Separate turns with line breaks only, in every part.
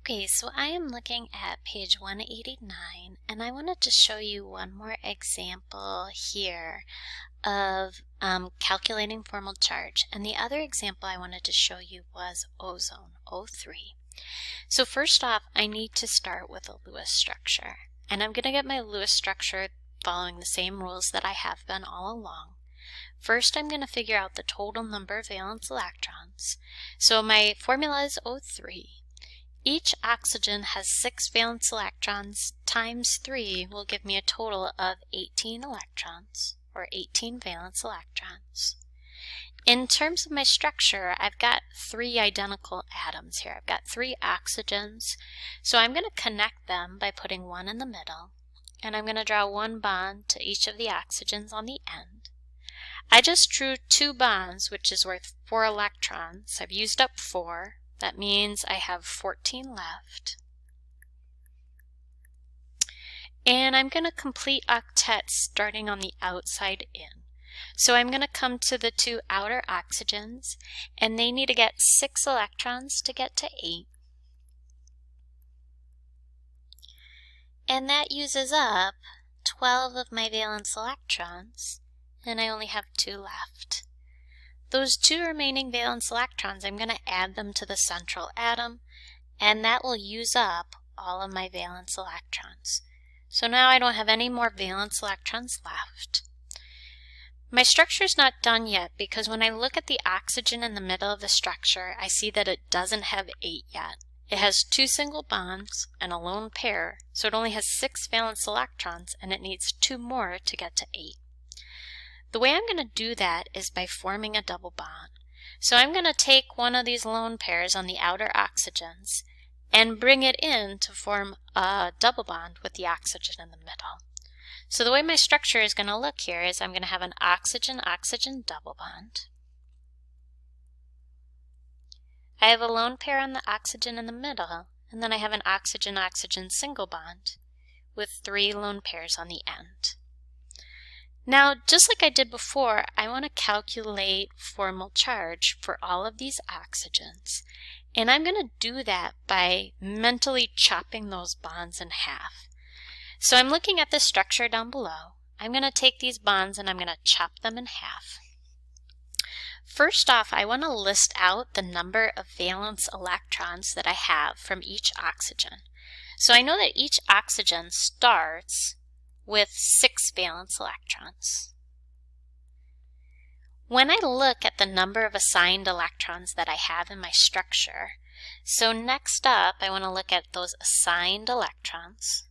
Okay, so I am looking at page 189, and I wanted to show you one more example here of calculating formal charge. And the other example I wanted to show you was ozone, O3. So first off, I need to start with a Lewis structure. And I'm going to get my Lewis structure following the same rules that I have been all along. First, I'm going to figure out the total number of valence electrons. So my formula is O3. Each oxygen has 6 valence electrons times 3 will give me a total of 18 electrons, or 18 valence electrons. In terms of my structure, I've got 3 identical atoms here. I've got 3 oxygens, so I'm going to connect them by putting one in the middle, and I'm going to draw one bond to each of the oxygens on the end. I just drew 2 bonds, which is worth 4 electrons. I've used up 4. That means I have 14 left. And I'm going to complete octets starting on the outside in. So I'm going to come to the 2 outer oxygens, and they need to get 6 electrons to get to 8. And that uses up 12 of my valence electrons, and I only have 2 left. Those 2 remaining valence electrons, I'm going to add them to the central atom, and that will use up all of my valence electrons. So now I don't have any more valence electrons left. My structure is not done yet because when I look at the oxygen in the middle of the structure, I see that it doesn't have 8 yet. It has 2 single bonds and a lone pair, so it only has 6 valence electrons, and it needs 2 more to get to 8. The way I'm going to do that is by forming a double bond. So I'm going to take one of these lone pairs on the outer oxygens and bring it in to form a double bond with the oxygen in the middle. So the way my structure is going to look here is I'm going to have an oxygen-oxygen double bond. I have a lone pair on the oxygen in the middle, and then I have an oxygen-oxygen single bond with 3 lone pairs on the end. Now, just like I did before, I want to calculate formal charge for all of these oxygens. And I'm going to do that by mentally chopping those bonds in half. So I'm looking at the structure down below. I'm going to take these bonds and I'm going to chop them in half. First off, I want to list out the number of valence electrons that I have from each oxygen. So I know that each oxygen starts with 6 valence electrons. When I look at the number of assigned electrons that I have in my structure, so next up I want to look at those assigned electrons.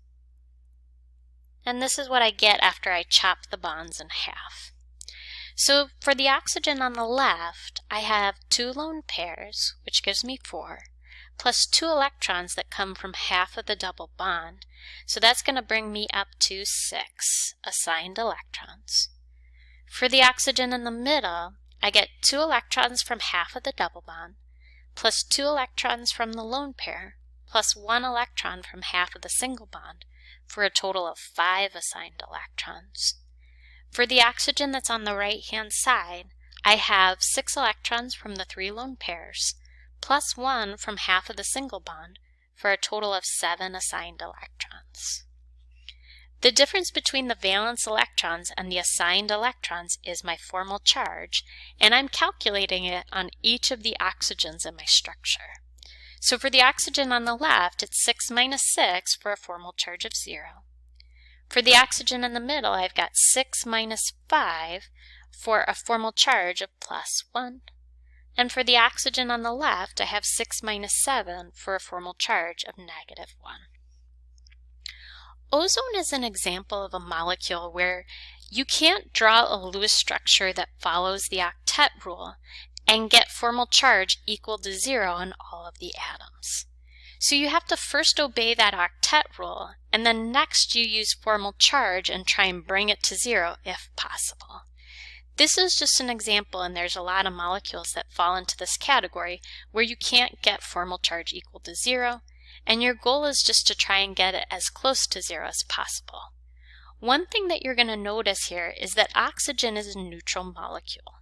And this is what I get after I chop the bonds in half. So for the oxygen on the left, I have 2 lone pairs, which gives me 4. Plus 2 electrons that come from half of the double bond. So that's going to bring me up to 6 assigned electrons. For the oxygen in the middle, I get 2 electrons from half of the double bond, plus 2 electrons from the lone pair, plus 1 electron from half of the single bond, for a total of 5 assigned electrons. For the oxygen that's on the right-hand side, I have 6 electrons from the 3 lone pairs, plus 1 from half of the single bond, for a total of 7 assigned electrons. The difference between the valence electrons and the assigned electrons is my formal charge, and I'm calculating it on each of the oxygens in my structure. So for the oxygen on the left, it's 6 minus 6 for a formal charge of 0. For the oxygen in the middle, I've got 6 minus 5 for a formal charge of plus 1. And for the oxygen on the left, I have 6 minus 7 for a formal charge of negative 1. Ozone is an example of a molecule where you can't draw a Lewis structure that follows the octet rule and get formal charge equal to 0 in all of the atoms. So you have to first obey that octet rule, and then next you use formal charge and try and bring it to 0 if possible. This is just an example, and there's a lot of molecules that fall into this category where you can't get formal charge equal to 0, and your goal is just to try and get it as close to 0 as possible. One thing that you're going to notice here is that oxygen is a neutral molecule.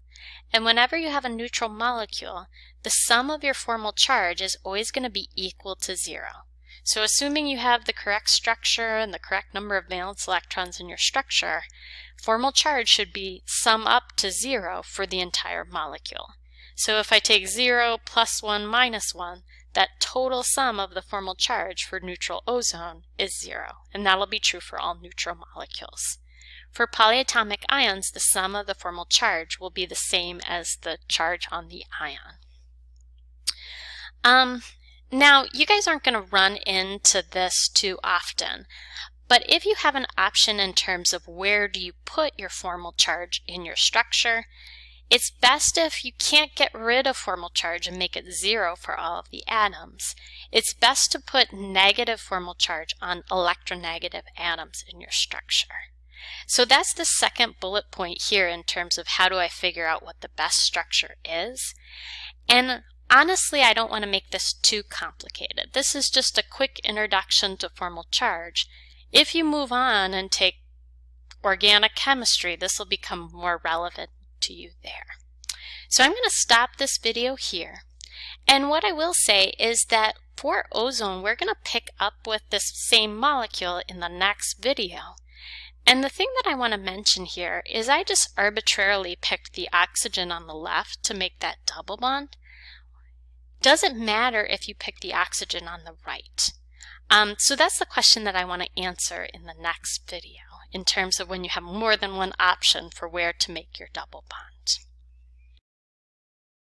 And whenever you have a neutral molecule, the sum of your formal charge is always going to be equal to 0. So assuming you have the correct structure and the correct number of valence electrons in your structure, formal charge should be sum up to 0 for the entire molecule. So if I take 0 plus 1 minus 1, that total sum of the formal charge for neutral ozone is 0, and that'll be true for all neutral molecules. For polyatomic ions, the sum of the formal charge will be the same as the charge on the ion. Now, you guys aren't going to run into this too often, but if you have an option in terms of where do you put your formal charge in your structure, it's best if you can't get rid of formal charge and make it 0 for all of the atoms. It's best to put negative formal charge on electronegative atoms in your structure. So that's the second bullet point here in terms of how do I figure out what the best structure is. And honestly, I don't want to make this too complicated. This is just a quick introduction to formal charge. If you move on and take organic chemistry, this will become more relevant to you there. So I'm going to stop this video here. And what I will say is that for ozone, we're going to pick up with this same molecule in the next video. And the thing that I want to mention here is I just arbitrarily picked the oxygen on the left to make that double bond. Doesn't matter if you pick the oxygen on the right. So that's the question that I want to answer in the next video in terms of when you have more than one option for where to make your double bond.